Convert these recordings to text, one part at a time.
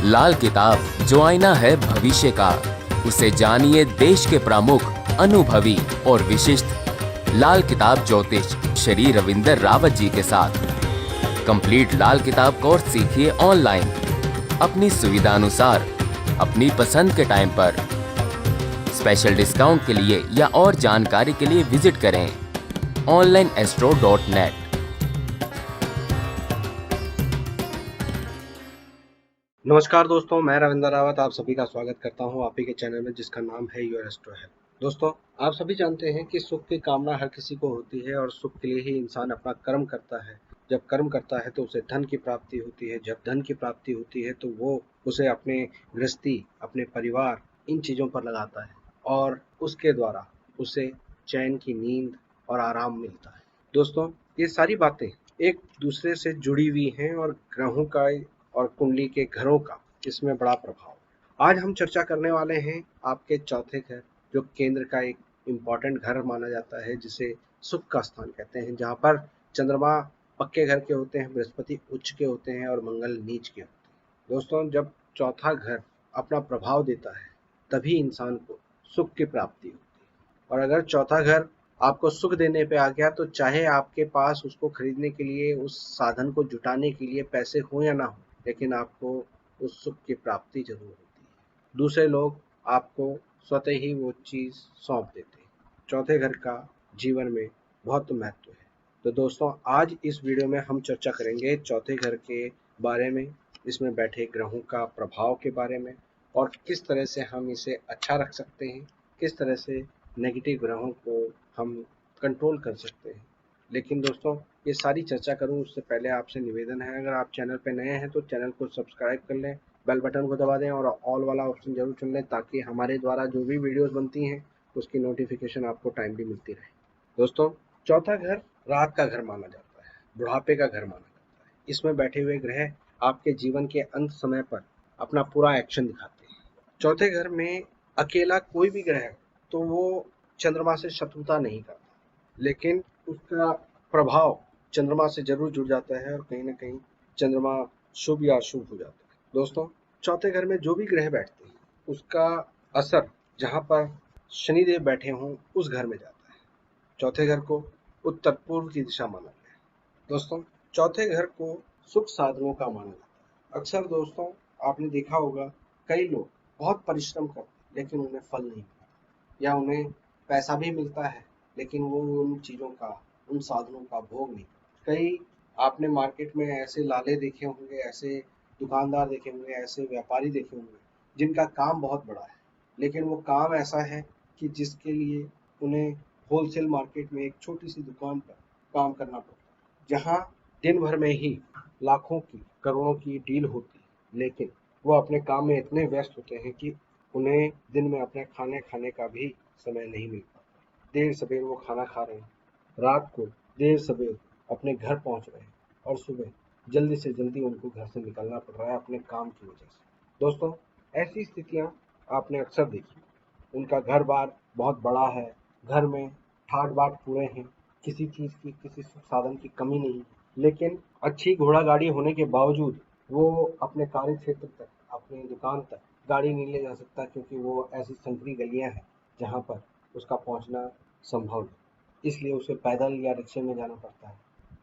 लाल किताब जो आईना है भविष्य का, उसे जानिए देश के प्रमुख अनुभवी और विशिष्ट लाल किताब ज्योतिष श्री रविंदर रावत जी के साथ। कंप्लीट लाल किताब कोर्स सीखिए ऑनलाइन अपनी सुविधा अनुसार अपनी पसंद के टाइम पर। स्पेशल डिस्काउंट के लिए या और जानकारी के लिए विजिट करें onlineastro.net। नमस्कार दोस्तों, मैं रविंदर रावत आप सभी का स्वागत करता हूं आप ही के चैनल में जिसका नाम है योर एस्ट्रो है। दोस्तों, आप सभी जानते हैं कि सुख की कामना हर किसी को होती है और सुख के लिए ही इंसान अपना कर्म करता है। जब कर्म करता है तो उसे धन की प्राप्ति होती है, जब धन की प्राप्ति होती है तो वो उसे अपने गृहस्थी, अपने परिवार, इन चीज़ों पर लगाता है और उसके द्वारा उसे चैन की नींद और आराम मिलता है। दोस्तों, ये सारी बातें एक दूसरे से जुड़ी हुई हैं और ग्रहों का और कुंडली के घरों का इसमें बड़ा प्रभाव। आज हम चर्चा करने वाले हैं आपके चौथे घर, जो केंद्र का एक इम्पॉर्टेंट घर माना जाता है, जिसे सुख का स्थान कहते हैं, जहाँ पर चंद्रमा पक्के घर के होते हैं, बृहस्पति उच्च के होते हैं और मंगल नीच के होते हैं। दोस्तों, जब चौथा घर अपना प्रभाव देता है तभी इंसान को सुख की प्राप्ति होती है। और अगर चौथा घर आपको सुख देने पे आ गया तो चाहे आपके पास उसको खरीदने के लिए, उस साधन को जुटाने के लिए पैसे हो या ना हो, लेकिन आपको उस सुख की प्राप्ति जरूर होती है। दूसरे लोग आपको स्वतः ही वो चीज़ सौंप देते हैं। चौथे घर का जीवन में बहुत महत्व है। तो दोस्तों, आज इस वीडियो में हम चर्चा करेंगे चौथे घर के बारे में, इसमें बैठे ग्रहों का प्रभाव के बारे में और किस तरह से हम इसे अच्छा रख सकते हैं, किस तरह से नेगेटिव ग्रहों को हम कंट्रोल कर सकते हैं। लेकिन दोस्तों, ये सारी चर्चा करूं उससे पहले आपसे निवेदन है, अगर आप चैनल पर नए हैं तो चैनल को सब्सक्राइब कर लें, बेल बटन को दबा दें और ऑल वाला ऑप्शन जरूर चुन लें, ताकि हमारे द्वारा जो भी वीडियोस बनती हैं उसकी नोटिफिकेशन आपको टाइमली मिलती रहे। दोस्तों, चौथा घर रात का घर माना जाता है, बुढ़ापे का घर माना जाता है। इसमें बैठे हुए ग्रह आपके जीवन के अंत समय पर अपना पूरा एक्शन दिखाते हैं। चौथे घर में अकेला कोई भी ग्रह तो वो चंद्रमा से शत्रुता नहीं करता, लेकिन उसका प्रभाव चंद्रमा से जरूर जुड़ जाता है और कहीं ना कहीं चंद्रमा शुभ या अशुभ हो जाता है। दोस्तों, चौथे घर में जो भी ग्रह बैठते हैं उसका असर जहाँ पर शनिदेव बैठे हों उस घर में जाता है। चौथे घर को उत्तर पूर्व की दिशा माना गया है। दोस्तों, चौथे घर को सुख साधनों का माना जाता है। अक्सर दोस्तों, आपने देखा होगा कई लोग बहुत परिश्रम करते हैं लेकिन उन्हें फल नहीं मिलता, या उन्हें पैसा भी मिलता है लेकिन वो उन चीज़ों का, उन साधनों का भोग नहीं करते। कई आपने मार्केट में ऐसे लाले देखे होंगे, ऐसे दुकानदार देखे होंगे, ऐसे व्यापारी देखे होंगे जिनका काम बहुत बड़ा है, लेकिन वो काम ऐसा है कि जिसके लिए उन्हें होलसेल मार्केट में एक छोटी सी दुकान पर काम करना पड़ता है, जहाँ दिन भर में ही लाखों की, करोड़ों की डील होती है, लेकिन वो अपने काम में इतने व्यस्त होते हैं कि उन्हें दिन में अपने खाने खाने का भी समय नहीं मिल पाता। देर सवेर वो खाना खा रहे हैं, रात को देर सवेर अपने घर पहुंच रहे हैं और सुबह जल्दी से जल्दी उनको घर से निकलना पड़ रहा है अपने काम की वजह से। दोस्तों, ऐसी स्थितियां आपने अक्सर देखी। उनका घर बार बहुत बड़ा है, घर में ठाट बाट पूरे हैं, किसी चीज़ की, किसी सुख साधन की कमी नहीं, लेकिन अच्छी घोड़ा गाड़ी होने के बावजूद वो अपने कार्य क्षेत्र तक, अपनी दुकान तक गाड़ी नहीं ले जा सकता, क्योंकि वो ऐसी संकरी गलियां हैं जहाँ पर उसका पहुँचना संभव नहीं। इसलिए उसे पैदल या रिक्शे में जाना पड़ता है,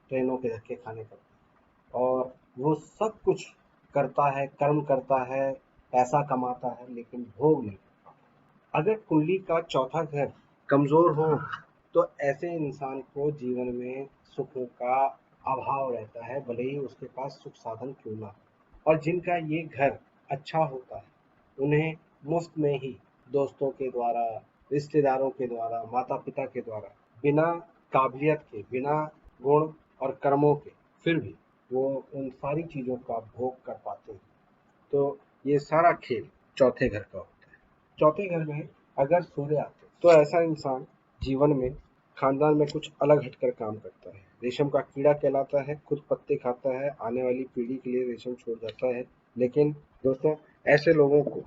ट्रेनों के धक्के खाने पड़ते हैं, और वो सब कुछ करता है, कर्म करता है, पैसा कमाता है, लेकिन भोग नहीं। अगर कुंडली का चौथा घर कमजोर हो तो ऐसे इंसान को जीवन में सुखों का अभाव रहता है, भले ही उसके पास सुख साधन क्यों ना हो। और जिनका ये घर अच्छा होता है उन्हें मुफ्त में ही दोस्तों के द्वारा, रिश्तेदारों के द्वारा, माता पिता के द्वारा, बिना काबिलियत के, बिना गुण और कर्मों के, फिर भी वो उन सारी चीज़ों का भोग कर पाते हैं। तो ये सारा खेल चौथे घर का होता है। चौथे घर में अगर सूर्य आते तो ऐसा इंसान जीवन में, खानदान में कुछ अलग हटकर काम करता है, रेशम का कीड़ा कहलाता है, खुद पत्ते खाता है, आने वाली पीढ़ी के लिए रेशम छोड़ जाता है। लेकिन दोस्तों, ऐसे लोगों को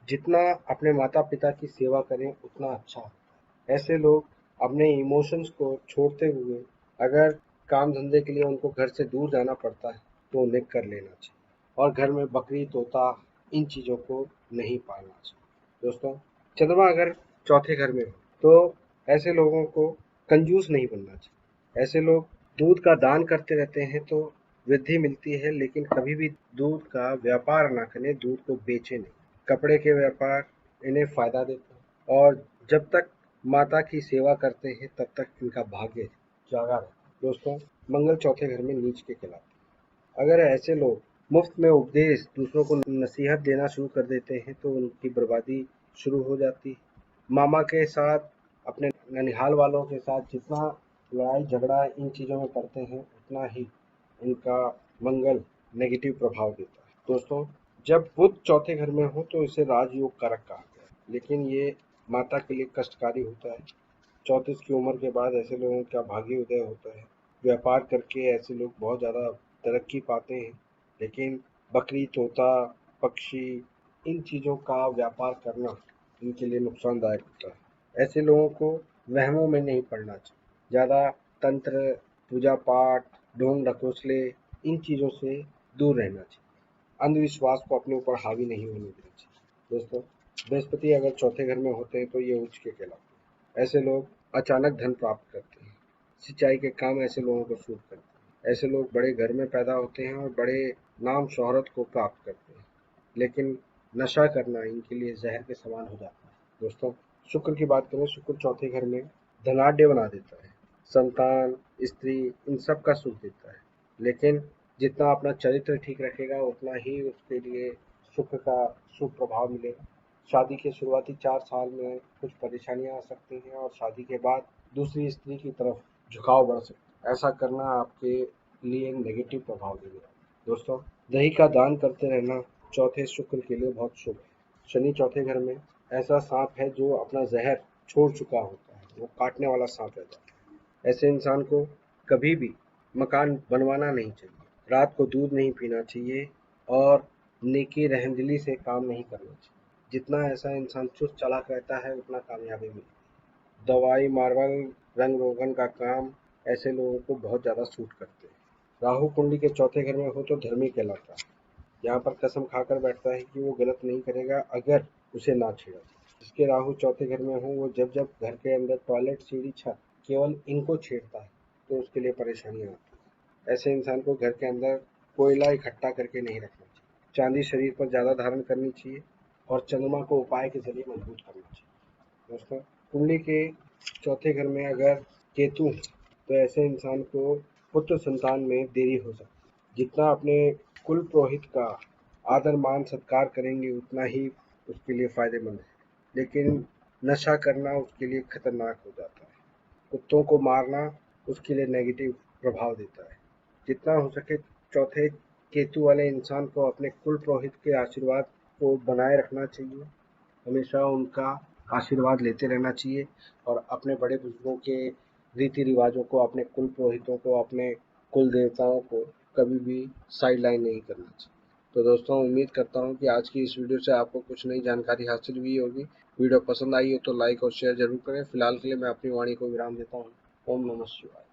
जितना अपने माता पिता की सेवा करें उतना अच्छा होता है। ऐसे लोग अपने इमोशंस को छोड़ते हुए अगर काम धंधे के लिए उनको घर से दूर जाना पड़ता है तो उन्हें कर लेना चाहिए। और घर में बकरी, तोता, इन चीज़ों को नहीं पालना चाहिए। दोस्तों, चंद्रमा अगर चौथे घर में हो तो ऐसे लोगों को कंजूस नहीं बनना चाहिए। ऐसे लोग दूध का दान करते रहते हैं तो वृद्धि मिलती है, लेकिन कभी भी दूध का व्यापार ना करें, दूध को बेचें नहीं। कपड़े के व्यापार इन्हें फायदा देता है और जब तक माता की सेवा करते हैं तब तक इनका भाग्य जागा रहता है। दोस्तों, मंगल चौथे घर में नीच के खिलाते हैं। अगर ऐसे लोग मुफ्त में उपदेश दूसरों को नसीहत देना शुरू कर देते हैं तो उनकी बर्बादी शुरू हो जाती है। मामा के साथ, अपने ननिहाल वालों के साथ जितना लड़ाई झगड़ा इन चीज़ों में करते हैं उतना ही इनका मंगल नेगेटिव प्रभाव देता है। दोस्तों, जब बुध चौथे घर में हो तो इसे राजयोग कारक कहा गया है, लेकिन ये माता के लिए कष्टकारी होता है। 34 की उम्र के बाद ऐसे लोगों का भाग्य उदय होता है। व्यापार करके ऐसे लोग बहुत ज़्यादा तरक्की पाते हैं, लेकिन बकरी, तोता, पक्षी, इन चीज़ों का व्यापार करना इनके लिए नुकसानदायक होता है। ऐसे लोगों को वहमों में नहीं पड़ना चाहिए। ज़्यादा तंत्र, पूजा पाठ, ढोंग ढकोसले, इन चीज़ों से दूर रहना चाहिए। अंधविश्वास को अपने ऊपर हावी नहीं होने देना चाहिए। दोस्तों, बृहस्पति अगर चौथे घर में होते हैं तो ये उच्च के कहलाते हैं। ऐसे लोग अचानक धन प्राप्त करते हैं। सिंचाई के काम ऐसे लोगों को सूट करते हैं। ऐसे लोग बड़े घर में पैदा होते हैं और बड़े नाम शोहरत को प्राप्त करते हैं, लेकिन नशा करना इनके लिए जहर के समान हो जाता है। दोस्तों, शुक्र की बात करें, शुक्र चौथे घर में धनाढ्य बना देता है। संतान, स्त्री, इन सब का सुख देता है, लेकिन जितना अपना चरित्र ठीक रखेगा उतना ही उसके लिए सुख का शुभ प्रभाव मिलेगा। शादी के शुरुआती 4 साल में कुछ परेशानियां आ सकती हैं और शादी के बाद दूसरी स्त्री की तरफ झुकाव बढ़ सकता है। ऐसा करना आपके लिए नेगेटिव प्रभाव देगा। दोस्तों, दही का दान करते रहना चौथे शुक्र के लिए बहुत शुभ है। शनि चौथे घर में ऐसा सांप है जो अपना जहर छोड़ चुका होता है, वो काटने वाला सांप रहता है। ऐसे इंसान को कभी भी मकान बनवाना नहीं चाहिए, रात को दूध नहीं पीना चाहिए और नेकी रहमदिली से काम नहीं करना चाहिए। जितना ऐसा इंसान चुस्त चालाक रहता है उतना कामयाबी मिलती है। दवाई, मार्बल, रंग रोगन का काम ऐसे लोगों को बहुत ज़्यादा सूट करते हैं। राहु कुंडली के चौथे घर में हो तो धर्मी कहलाता है। यहाँ पर कसम खाकर बैठता है कि वो गलत नहीं करेगा अगर उसे ना छेड़ा। जिसके राहु चौथे घर में हो वो जब जब घर के अंदर टॉयलेट, सीढ़ी, छत केवल इनको छेड़ता है तो उसके लिए परेशानियाँ आती है। ऐसे इंसान को घर के अंदर कोयला इकट्ठा करके नहीं रखना चाहिए। चांदी शरीर पर ज़्यादा धारण करनी चाहिए और चंद्रमा को उपाय के जरिए मजबूत करना चाहिए। दोस्तों, कुंडली के चौथे घर में अगर केतु तो ऐसे इंसान को पुत्र संतान में देरी हो सकती है। जितना अपने कुल पुरोहित का आदर मान सत्कार करेंगे उतना ही उसके लिए फायदेमंद है, लेकिन नशा करना उसके लिए खतरनाक हो जाता है। कुत्तों को मारना उसके लिए नेगेटिव प्रभाव देता है। जितना हो सके चौथे केतु वाले इंसान को अपने कुल पुरोहित के आशीर्वाद को बनाए रखना चाहिए। हमेशा उनका आशीर्वाद लेते रहना चाहिए और अपने बड़े बुजुर्गों के रीति रिवाजों को, अपने कुल पुरोहितों को, अपने कुल देवताओं को कभी भी साइड लाइन नहीं करना चाहिए। तो दोस्तों, उम्मीद करता हूँ कि आज की इस वीडियो से आपको कुछ नई जानकारी हासिल हुई होगी। वीडियो पसंद आई हो तो लाइक और शेयर जरूर करें। फिलहाल के लिए मैं अपनी वाणी को विराम देता हूँ। ओम नमः शिवाय।